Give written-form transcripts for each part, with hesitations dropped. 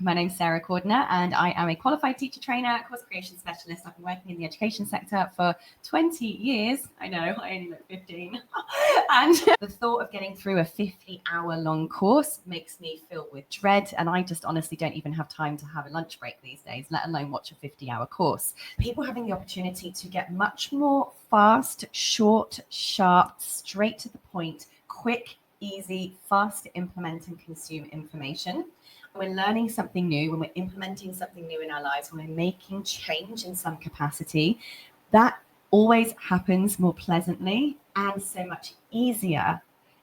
My name's Sarah Cordner, and I am a qualified teacher trainer, course creation specialist. I've been working in the education sector for 20 years. I know, I only look 15. And the thought of getting through a 50-hour-long course makes me filled with dread, and I just honestly don't even have time to have a lunch break these days, let alone watch a 50-hour course. People having the opportunity to get much more fast, short, sharp, straight to the point, quick, easy, fast to implement and consume information. When we're learning something new, when we're implementing something new in our lives, when we're making change in some capacity, that always happens more pleasantly and so much easier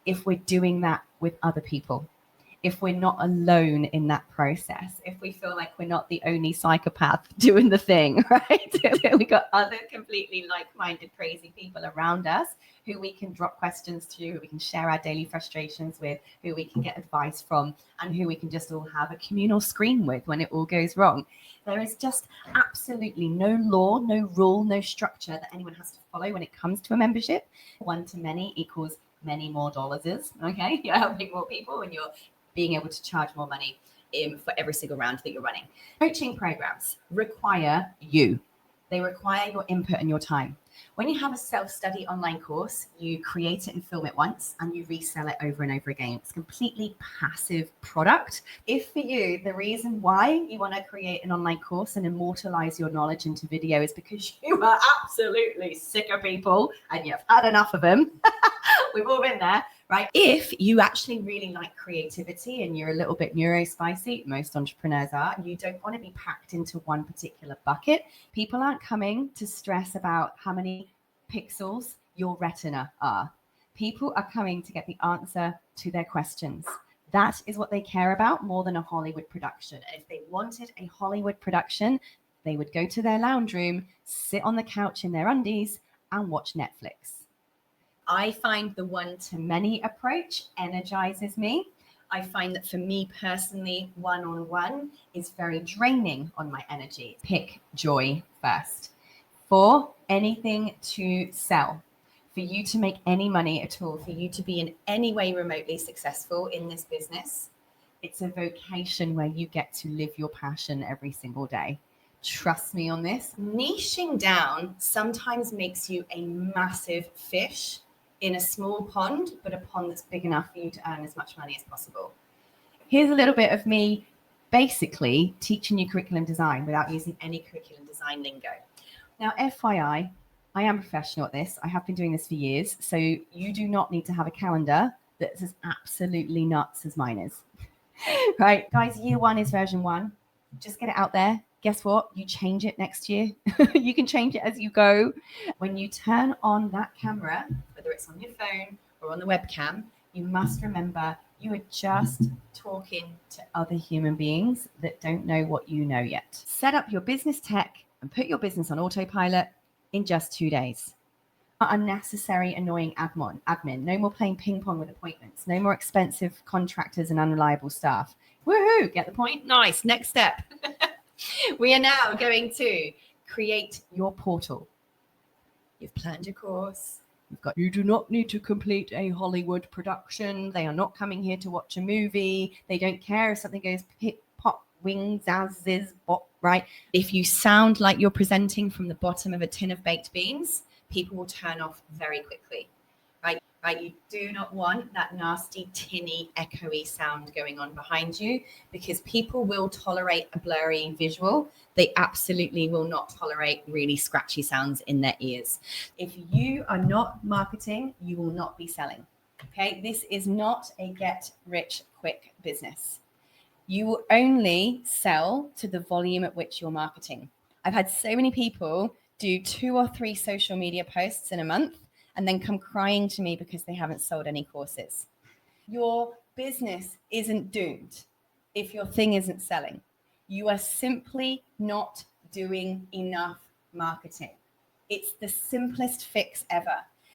if we're doing that with other people. If we're not alone in that process, if we feel like we're not the only psychopath doing the thing, right? We got other completely like-minded, crazy people around us who we can drop questions to, who we can share our daily frustrations with, who we can get advice from, and who we can just all have a communal scream with when it all goes wrong. There is just absolutely no law, no rule, no structure that anyone has to follow when it comes to a membership. One to many equals many more dollars, okay? You're helping more people and you're being able to charge more money for every single round that you're running. Coaching programs require you. They require your input and your time. When you have a self-study online course, you create it and film it once and you resell it over and over again. It's a completely passive product. If for you, the reason why you want to create an online course and immortalize your knowledge into video is because you are absolutely sick of people and you've had enough of them. We've all been there, right? If you actually really like creativity and you're a little bit neurospicy, most entrepreneurs are, and you don't want to be packed into one particular bucket, people aren't coming to stress about how many pixels your retina are. People are coming to get the answer to their questions. That is what they care about more than a Hollywood production. And if they wanted a Hollywood production, they would go to their lounge room, sit on the couch in their undies, and watch Netflix. I find the one-to-many approach energizes me. I find that for me personally, one-on-one is very draining on my energy. Pick joy first. For anything to sell, for you to make any money at all, for you to be in any way remotely successful in this business, it's a vocation where you get to live your passion every single day. Trust me on this. Niching down sometimes makes you a massive fish in a small pond, but a pond that's big enough for you to earn as much money as possible. Here's a little bit of me basically teaching you curriculum design without using any curriculum design lingo. Now, FYI, I am a professional at this. I have been doing this for years. So you do not need to have a calendar that's as absolutely nuts as mine is. Right, guys, year one is version 1. Just get it out there. Guess what? You change it next year. You can change it as you go. When you turn on that camera, whether it's on your phone or on the webcam, you must remember you are just talking to other human beings that don't know what you know yet. Set up your business tech and put your business on autopilot in just 2 days. Unnecessary, annoying admin. No more playing ping pong with appointments. No more expensive contractors and unreliable staff. Woohoo! Get the point? Nice. Next step. We are now going to create your portal. You've planned your course. You do not need to complete a Hollywood production. They are not coming here to watch a movie. They don't care if something goes pip, pop, wings, as is, bop, right? If you sound like you're presenting from the bottom of a tin of baked beans, people will turn off very quickly, right? You do not want that nasty, tinny, echoey sound going on behind you because people will tolerate a blurry visual. They absolutely will not tolerate really scratchy sounds in their ears. If you are not marketing, you will not be selling, okay? This is not a get-rich-quick business. You will only sell to the volume at which you're marketing. I've had so many people do 2 or 3 social media posts in a month and then come crying to me because they haven't sold any courses. Your business isn't doomed if your thing isn't selling. You are simply not doing enough marketing. It's the simplest fix ever.